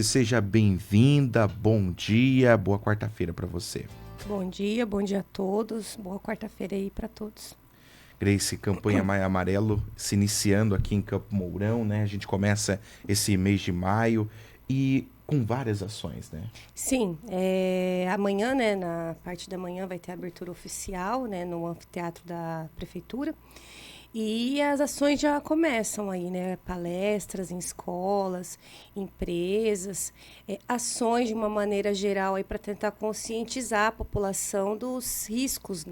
Seja bem-vinda, bom dia, boa quarta-feira para você. Bom dia a todos. Boa quarta-feira aí para todos. Grace, campanha Maio Amarelo se iniciando aqui em Campo Mourão, né? A gente começa esse mês de maio e com várias ações, né? Sim, amanhã, né, na parte da manhã vai ter a abertura oficial, né, no anfiteatro da prefeitura. E as ações já começam aí, né? Palestras em escolas, empresas, ações de uma maneira geral aí para tentar conscientizar a população dos riscos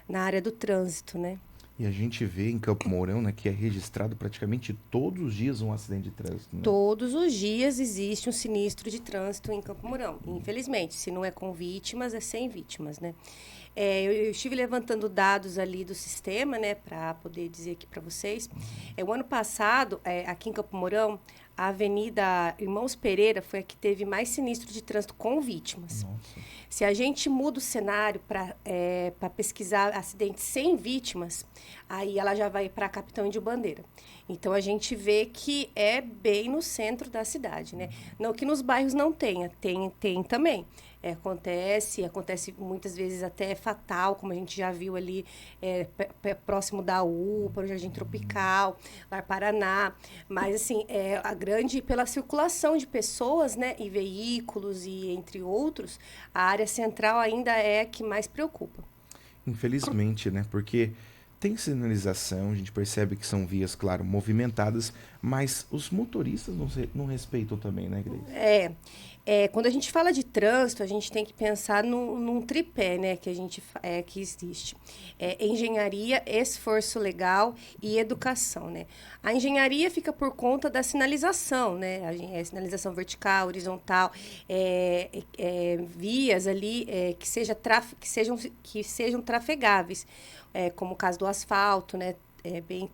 na área do trânsito, né? E a gente vê em Campo Mourão, né, que é registrado praticamente todos os dias um acidente de trânsito, né? Todos os dias existe um sinistro de trânsito em Campo Mourão. Infelizmente, se não é com vítimas, é sem vítimas, né? Eu estive levantando dados ali do sistema, né, para poder dizer aqui para vocês. O ano passado, aqui em Campo Mourão, a Avenida Irmãos Pereira foi a que teve mais sinistro de trânsito com vítimas. Nossa. Se a gente muda o cenário para pesquisar acidentes sem vítimas, aí ela já vai para Capitão Índio Bandeira. Então a gente vê que é bem no centro da cidade, né? Não que nos bairros não tenha, tem também. Acontece muitas vezes até fatal, como a gente já viu ali próximo da UPA, no Jardim Tropical, Lar Paraná. Mas, assim, pela circulação de pessoas, né, e veículos, e entre outros, a área central ainda é a que mais preocupa. Infelizmente, né? Porque tem sinalização, a gente percebe que são vias, claro, movimentadas, mas os motoristas não respeitam também, né, Grace? Quando a gente fala de trânsito, a gente tem que pensar num tripé, né, que existe. Engenharia, esforço legal e educação, né? A engenharia fica por conta da sinalização, né? Sinalização vertical, horizontal, vias ali que sejam trafegáveis, como o caso do asfalto, né? Bem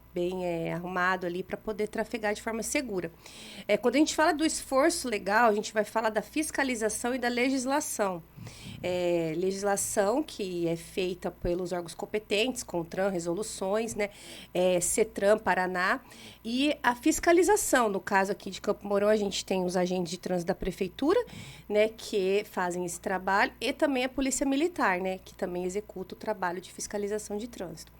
arrumado ali para poder trafegar de forma segura. Quando a gente fala do esforço legal, a gente vai falar da fiscalização e da legislação. Legislação que é feita pelos órgãos competentes, CONTRAN, resoluções, né? CETRAN, Paraná, e a fiscalização. No caso aqui de Campo Mourão, a gente tem os agentes de trânsito da prefeitura, né, que fazem esse trabalho, e também a Polícia Militar, né, que também executa o trabalho de fiscalização de trânsito.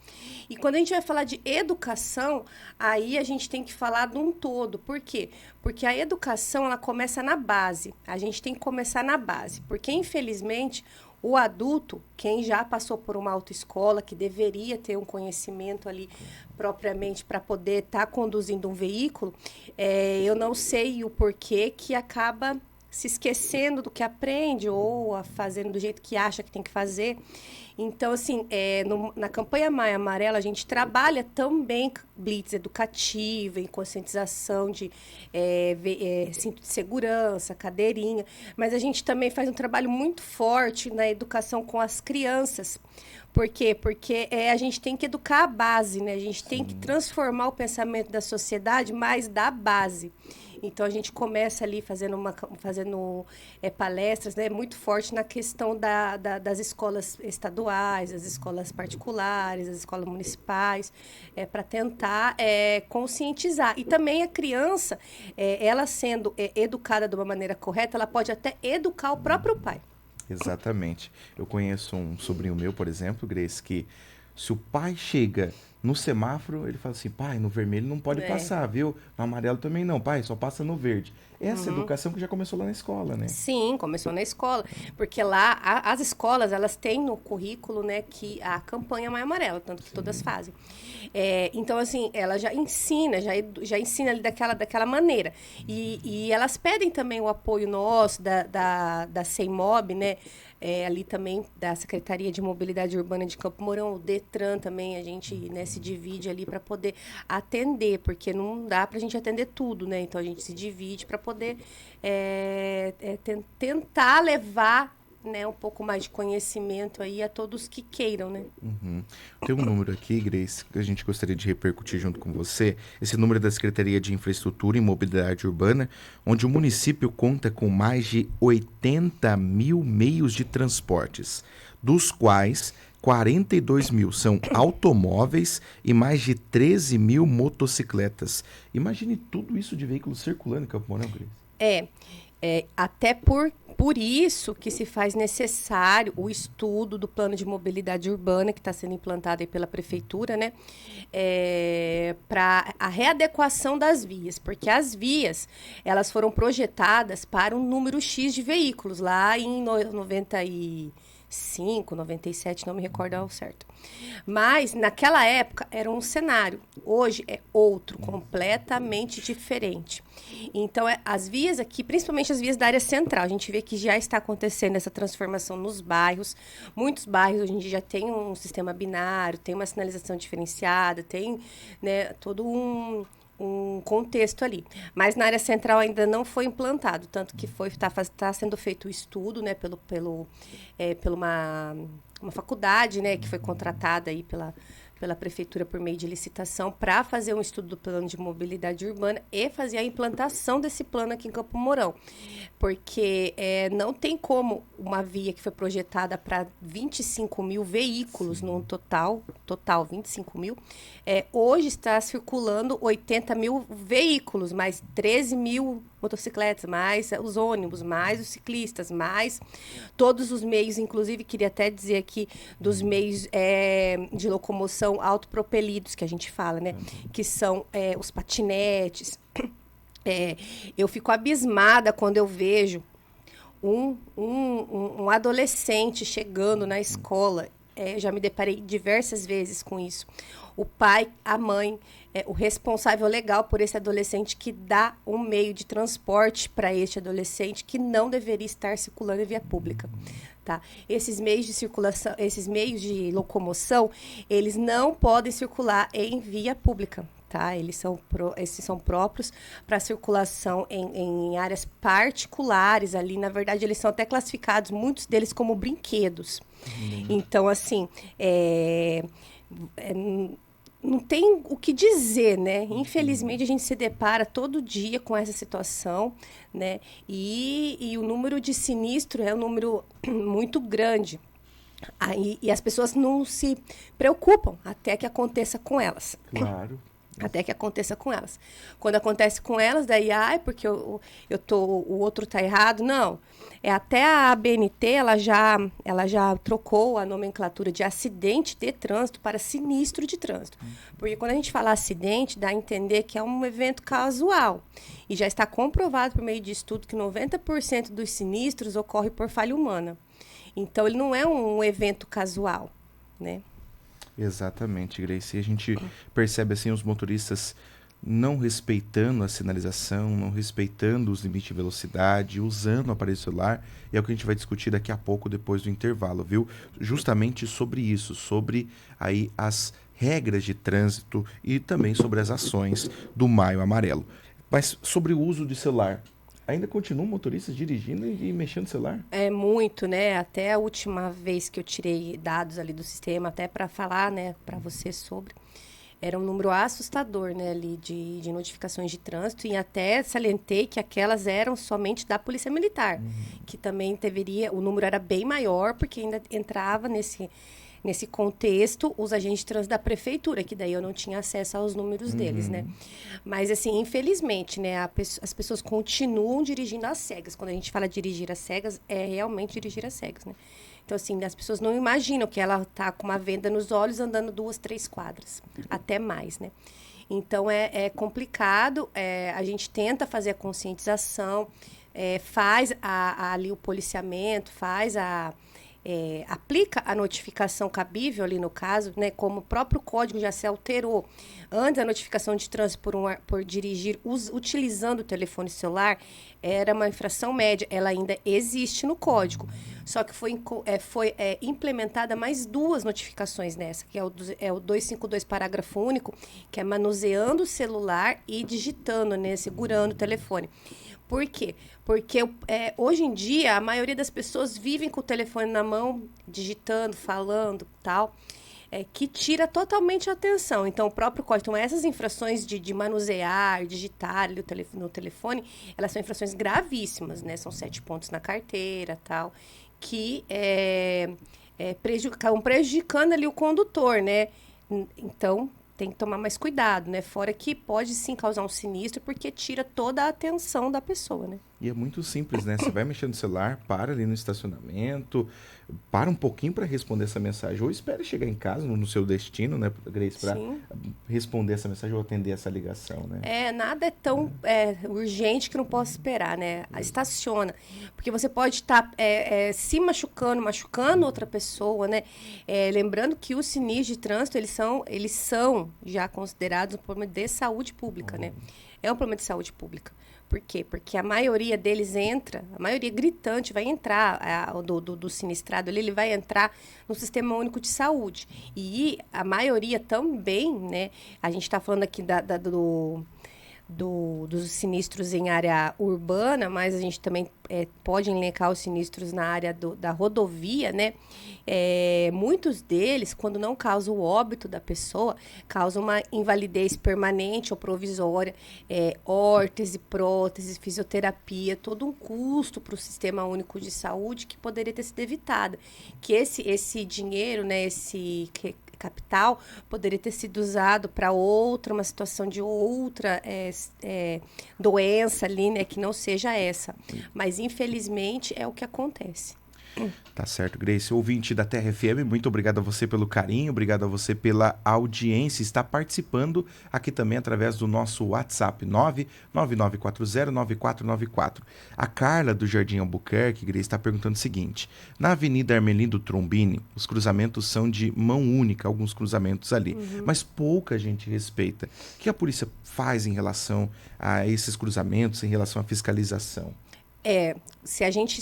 E quando a gente vai falar de educação, aí a gente tem que falar de um todo. Por quê? Porque a educação, ela começa na base. A gente tem que começar na base. Porque, infelizmente, o adulto, quem já passou por uma autoescola, que deveria ter um conhecimento ali propriamente para poder estar conduzindo um veículo, eu não sei o porquê que acaba se esquecendo do que aprende ou fazendo do jeito que acha que tem que fazer. Então, assim, na campanha Maio Amarelo, a gente trabalha também blitz educativa, em conscientização de cinto de segurança, cadeirinha, mas a gente também faz um trabalho muito forte na educação com as crianças. Por quê? Porque a gente tem que educar a base, né? A gente tem que transformar o pensamento da sociedade mais da base. Então, a gente começa ali fazendo palestras, né, muito forte na questão das escolas estaduais, das escolas particulares, das escolas municipais, para tentar conscientizar. E também a criança, ela sendo educada de uma maneira correta, ela pode até educar o próprio pai. Exatamente. Eu conheço um sobrinho meu, por exemplo, Grace, que se o pai chega no semáforo, ele fala assim, pai, no vermelho não pode passar, viu? No amarelo também não, pai, só passa no verde. Essa educação que já começou lá na escola, né? Sim, começou na escola, porque lá as escolas, elas têm no currículo, né, que a campanha Maio Amarelo, tanto que todas fazem. Então, assim, ela já ensina, já ensina ali daquela maneira. E elas pedem também o apoio nosso, da CEMOB, né, ali também da Secretaria de Mobilidade Urbana de Campo Mourão, o DETRAN também, a gente, né, se divide ali para poder atender, porque não dá para a gente atender tudo, né? Então a gente se divide para poder tentar levar, né, um pouco mais de conhecimento aí a todos que queiram, né? Uhum. Tem um número aqui, Grace, que a gente gostaria de repercutir junto com você. Esse número é da Secretaria de Infraestrutura e Mobilidade Urbana, onde o município conta com mais de 80 mil meios de transportes, dos quais 42 mil são automóveis e mais de 13 mil motocicletas. Imagine tudo isso de veículos circulando em Campo Mourão, Grace. É, Até por isso que se faz necessário o estudo do plano de mobilidade urbana que está sendo implantado aí pela prefeitura, né? Para a readequação das vias, porque as vias elas foram projetadas para um número X de veículos lá em 95, 97, não me recordo ao certo. Mas, naquela época, era um cenário. Hoje é outro, completamente diferente. Então, as vias aqui, principalmente as vias da área central, a gente vê que já está acontecendo essa transformação nos bairros. Muitos bairros hoje em dia já tem um sistema binário, tem uma sinalização diferenciada, tem, né, todo um contexto ali. Mas na área central ainda não foi implantado, tanto que está sendo feito o estudo, né, pela uma faculdade, né, que foi contratada aí pela prefeitura por meio de licitação para fazer um estudo do plano de mobilidade urbana e fazer a implantação desse plano aqui em Campo Mourão. Porque não tem como uma via que foi projetada para 25 mil veículos num total 25 mil, hoje está circulando 80 mil veículos, mais 13 mil motocicletas, mais os ônibus, mais os ciclistas, mais todos os meios, inclusive queria até dizer aqui dos meios de locomoção autopropelidos que a gente fala, né? Que são os patinetes. Eu fico abismada quando eu vejo um adolescente chegando na escola. Já me deparei diversas vezes com isso. O pai, a mãe, o responsável legal por esse adolescente que dá um meio de transporte para este adolescente que não deveria estar circulando em via pública. Tá? Esses meios de circulação, esses meios de locomoção, eles não podem circular em via pública. Tá? Esses são próprios para circulação em áreas particulares ali. Na verdade, eles são até classificados, muitos deles, como brinquedos. Então, assim, não tem o que dizer, né? Infelizmente, a gente se depara todo dia com essa situação, né? E o número de sinistro é um número muito grande. E as pessoas não se preocupam até que aconteça com elas. Claro. Até que aconteça com elas. Quando acontece com elas, daí, porque o outro tá errado. Não. Até a ABNT, ela já trocou a nomenclatura de acidente de trânsito para sinistro de trânsito. Porque quando a gente fala acidente, dá a entender que é um evento casual. E já está comprovado por meio de estudo que 90% dos sinistros ocorre por falha humana. Então, ele não é um evento casual, né? Exatamente, Grace. E a gente percebe assim os motoristas não respeitando a sinalização, não respeitando os limites de velocidade, usando o aparelho celular. E é o que a gente vai discutir daqui a pouco, depois do intervalo, viu? Justamente sobre isso, sobre aí as regras de trânsito e também sobre as ações do Maio Amarelo. Mas sobre o uso de celular, ainda continuam motoristas dirigindo e mexendo no celular? É muito, né? Até a última vez que eu tirei dados ali do sistema, até para falar, né, para você sobre, era um número assustador, né, ali de notificações de trânsito, e até salientei que aquelas eram somente da Polícia Militar, que também o número era bem maior, porque ainda entrava nesse contexto, os agentes de trânsito da prefeitura, que daí eu não tinha acesso aos números deles, né? Mas, assim, infelizmente, né, as pessoas continuam dirigindo às cegas. Quando a gente fala dirigir às cegas, é realmente dirigir às cegas, né? Então, assim, as pessoas não imaginam que ela tá com uma venda nos olhos andando 2, 3 quadras, até mais, né? Então, é complicado, a gente tenta fazer a conscientização, faz ali o policiamento, aplica a notificação cabível ali no caso, né, como o próprio código já se alterou. Antes, a notificação de trânsito por dirigir utilizando o telefone celular era uma infração média. Ela ainda existe no código. Só que foi implementada mais 2 notificações nessa, que é o 252, parágrafo único, que é manuseando o celular e digitando, né, segurando o telefone. Por quê? Porque hoje em dia a maioria das pessoas vivem com o telefone na mão, digitando, falando, tal, que tira totalmente a atenção. Então, o próprio código, então, essas infrações de manusear, digitar ali no telefone, elas são infrações gravíssimas, né? São 7 pontos na carteira, tal, que acabam prejudicando ali o condutor, né? Então, tem que tomar mais cuidado, né? Fora que pode sim causar um sinistro, porque tira toda a atenção da pessoa, né? E é muito simples, né? Você vai mexer no celular, para ali no estacionamento, para um pouquinho para responder essa mensagem. Ou espere chegar em casa, no seu destino, né, Grace, para Sim. responder essa mensagem ou atender essa ligação, né? Nada é tão urgente que não possa esperar, né? Estaciona. Porque você pode estar se machucando, machucando outra pessoa, né? Lembrando que os sinistros de trânsito, eles são já considerados um problema de saúde pública, né? É um problema de saúde pública. Por quê? Porque a maioria deles entra, a maioria gritante vai entrar, do sinistrado ali, ele vai entrar no Sistema Único de Saúde. E a maioria também, né? A gente está falando aqui dos sinistros em área urbana, mas a gente também pode elencar os sinistros na área da rodovia, né? Muitos deles, quando não causam o óbito da pessoa, causam uma invalidez permanente ou provisória, órtese, prótese, fisioterapia, todo um custo para o Sistema Único de Saúde que poderia ter sido evitado. Que esse dinheiro, né, esse capital poderia ter sido usado para uma situação de outra doença ali, né, que não seja essa. Mas, infelizmente, é o que acontece. Tá certo, Grace. Ouvinte da Terra FM, muito obrigado a você pelo carinho, obrigado a você pela audiência. Está participando aqui também através do nosso WhatsApp, 999409494. A Carla, do Jardim Albuquerque, Grace, está perguntando o seguinte. Na Avenida Armelindo Trombini, os cruzamentos são de mão única, alguns cruzamentos ali, mas pouca gente respeita. O que a polícia faz em relação a esses cruzamentos, em relação à fiscalização? Se a gente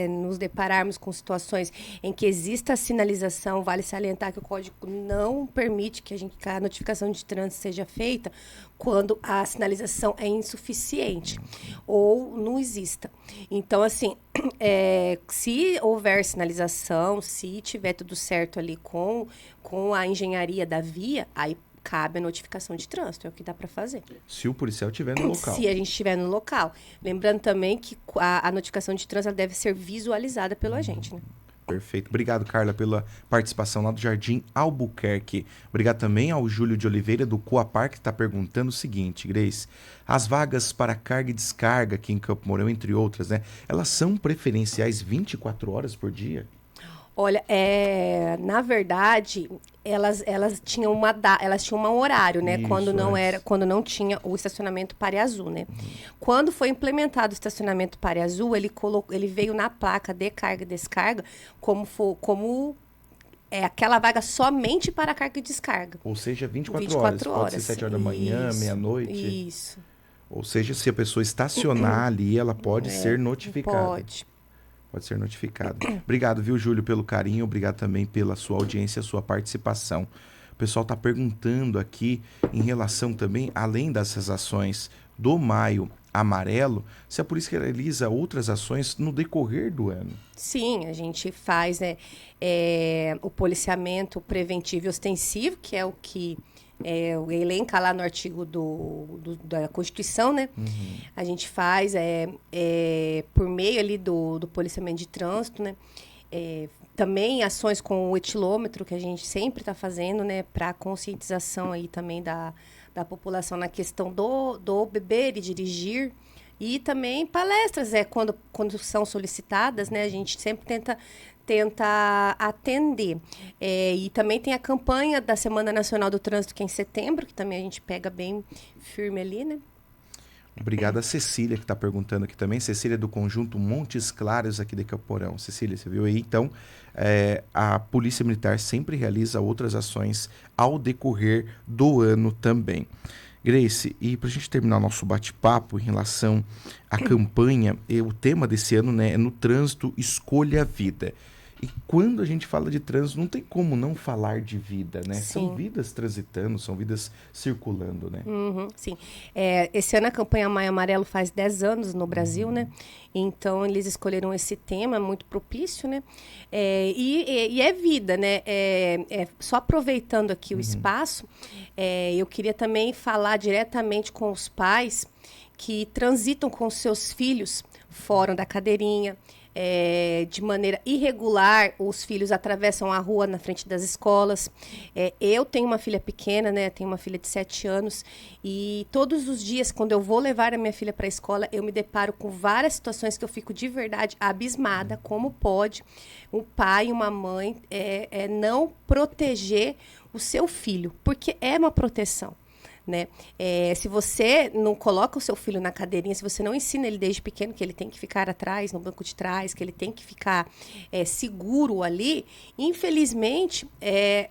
nos depararmos com situações em que exista sinalização, vale salientar que o código não permite que a notificação de trânsito seja feita quando a sinalização é insuficiente ou não exista. Então, assim, se houver sinalização, se tiver tudo certo ali com a engenharia da via, aí cabe a notificação de trânsito, é o que dá para fazer. Se o policial estiver no local. Se a gente estiver no local. Lembrando também que a notificação de trânsito deve ser visualizada pelo agente, né? Perfeito. Obrigado, Carla, pela participação lá do Jardim Albuquerque. Obrigado também ao Júlio de Oliveira, do Coapar, que está perguntando o seguinte, Grace. As vagas para carga e descarga aqui em Campo Mourão, entre outras, né? Elas são preferenciais 24 horas por dia? Olha, na verdade, elas tinham elas tinham um horário, né? Isso, quando não tinha o estacionamento Pare Azul, né? Quando foi implementado o estacionamento Pare Azul, ele veio na placa de carga e descarga como aquela vaga somente para carga e descarga. Ou seja, 24 horas. Pode ser 7 horas da manhã, meia-noite. Isso. Ou seja, se a pessoa estacionar ali, ela pode ser notificada. Pode ser notificada. Obrigado, viu, Júlio, pelo carinho. Obrigado também pela sua audiência, sua participação. O pessoal está perguntando aqui, em relação também, além dessas ações do Maio Amarelo, se a polícia realiza outras ações no decorrer do ano. Sim, a gente faz o policiamento preventivo e ostensivo, que é o que elenca lá no artigo da Constituição, né? A gente faz por meio ali do policiamento de trânsito, né? Também ações com o etilômetro, que a gente sempre está fazendo, né? Para conscientização aí também da população na questão do beber e dirigir. E também palestras, quando são solicitadas, né? A gente sempre tenta atender. E também tem a campanha da Semana Nacional do Trânsito, que é em setembro, que também a gente pega bem firme ali, né? Obrigado a Cecília, que está perguntando aqui também. Cecília, do Conjunto Montes Claros, aqui de Camporão. Cecília, você viu aí? Então, a Polícia Militar sempre realiza outras ações ao decorrer do ano também. Grace, e para a gente terminar o nosso bate-papo em relação à campanha, o tema desse ano, né, é No Trânsito, Escolha a Vida. E quando a gente fala de trânsito, não tem como não falar de vida, né? Sim. São vidas transitando, são vidas circulando, né? Sim. Esse ano a campanha Maio Amarelo faz 10 anos no Brasil, né? Então, eles escolheram esse tema muito propício, né? E é vida, né? Só aproveitando aqui o espaço, eu queria também falar diretamente com os pais que transitam com seus filhos fora da cadeirinha, de maneira irregular, os filhos atravessam a rua na frente das escolas. Eu tenho uma filha pequena, né? Tenho uma filha de 7 anos e todos os dias, quando eu vou levar a minha filha para a escola, eu me deparo com várias situações que eu fico de verdade abismada. Como pode um pai e uma mãe não proteger o seu filho? Porque é uma proteção. Né? Se você não coloca o seu filho na cadeirinha, se você não ensina ele desde pequeno que ele tem que ficar atrás, no banco de trás, que ele tem que ficar seguro ali, infelizmente,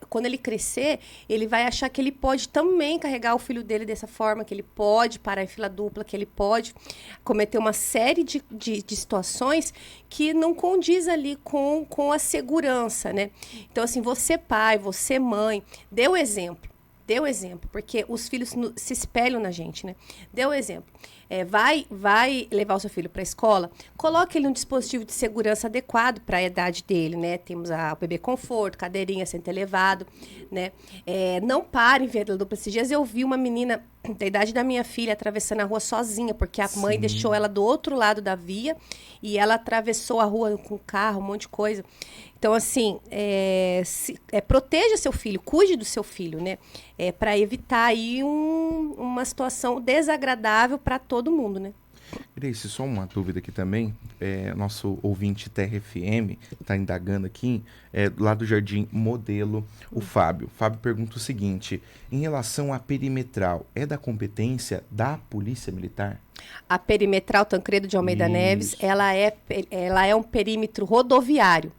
quando ele crescer, ele vai achar que ele pode também carregar o filho dele dessa forma, que ele pode parar em fila dupla, que ele pode cometer uma série de situações que não condiz ali com a segurança, né? Então, assim, você pai, você mãe, dê o exemplo. Dê o exemplo, porque os filhos se espelham na gente, né? Dê o exemplo. Vai levar o seu filho para a escola, coloque ele um dispositivo de segurança adequado para a idade dele, né? Temos o bebê conforto, cadeirinha, assento elevado, né? Não pare em via dupla. Esses dias eu vi uma menina da idade da minha filha atravessando a rua sozinha, porque a mãe deixou ela do outro lado da via e ela atravessou a rua com carro, um monte de coisa. Então, assim, proteja seu filho, cuide do seu filho, né? Para evitar aí uma situação desagradável para todo mundo, né? Grace, só uma dúvida aqui também. Nosso ouvinte Terra FM está indagando aqui, lá do Jardim Modelo, o Fábio. O Fábio pergunta o seguinte: em relação à perimetral, é da competência da Polícia Militar? A perimetral Tancredo de Almeida Neves, ela é um perímetro rodoviário.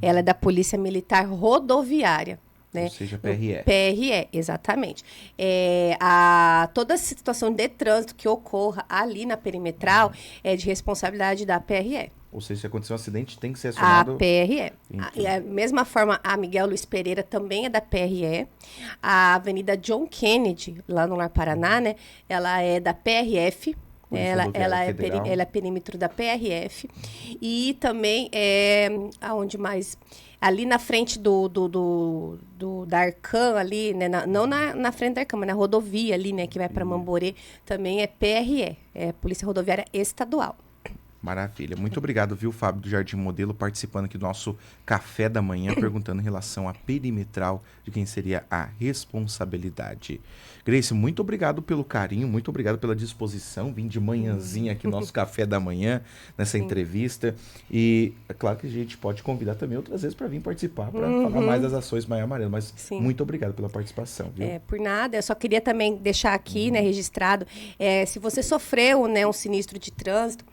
Ela é da Polícia Militar Rodoviária. Né? Ou seja, PRE. PRE, exatamente. Toda a situação de trânsito que ocorra ali na perimetral é de responsabilidade da PRE. Ou seja, se acontecer um acidente, tem que ser acionado... A PRE. Da mesma forma, a Miguel Luiz Pereira também é da PRE. A Avenida John Kennedy, lá no Lar Paraná, né? Ela é da PRF. Ela é perímetro da PRF. E também aonde mais... Ali na frente da Arcam, ali, né? Não na frente da Arcam, mas na rodovia ali, né? Que vai para Mamborê, também é PRE, Polícia Rodoviária Estadual. Maravilha. Muito obrigado, viu, Fábio do Jardim Modelo, participando aqui do nosso café da manhã, perguntando em relação à perimetral de quem seria a responsabilidade. Grace, muito obrigado pelo carinho, muito obrigado pela disposição, vim de manhãzinha aqui no nosso café da manhã, nessa entrevista. E é claro que a gente pode convidar também outras vezes para vir participar, para falar mais das ações Maio Amarelo, mas muito obrigado pela participação, viu? Por nada, eu só queria também deixar aqui, né, registrado, se você sofreu, né, um sinistro de trânsito,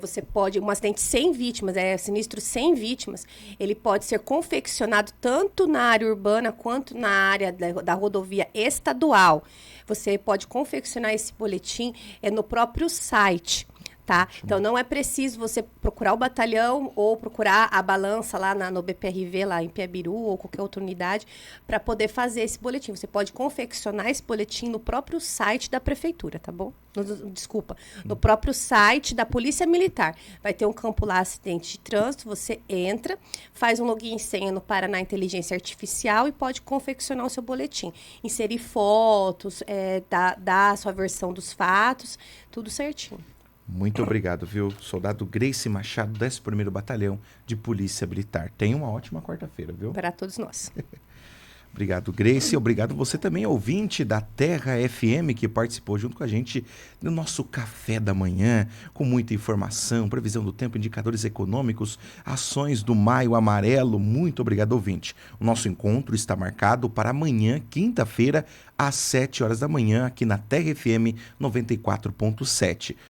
você pode, um acidente sem vítimas, sinistro sem vítimas, ele pode ser confeccionado tanto na área urbana quanto na área da rodovia estadual. Você pode confeccionar esse boletim no próprio site. Tá? Então, não é preciso você procurar o batalhão ou procurar a balança lá no BPRV, lá em Piabiru ou qualquer outra unidade, para poder fazer esse boletim. Você pode confeccionar esse boletim no próprio site da prefeitura, tá bom? No próprio site da Polícia Militar. Vai ter um campo lá, acidente de trânsito, você entra, faz um login e senha no Paraná Inteligência Artificial e pode confeccionar o seu boletim. Inserir fotos, dar a sua versão dos fatos, tudo certinho. Muito obrigado, viu? Soldado Grace Machado, 11º Batalhão de Polícia Militar. Tenha uma ótima quarta-feira, viu? Para todos nós. Obrigado, Grace. Obrigado você também, ouvinte da Terra FM, que participou junto com a gente do nosso café da manhã, com muita informação, previsão do tempo, indicadores econômicos, ações do Maio Amarelo. Muito obrigado, ouvinte. O nosso encontro está marcado para amanhã, quinta-feira, às 7 horas da manhã, aqui na Terra FM 94.7.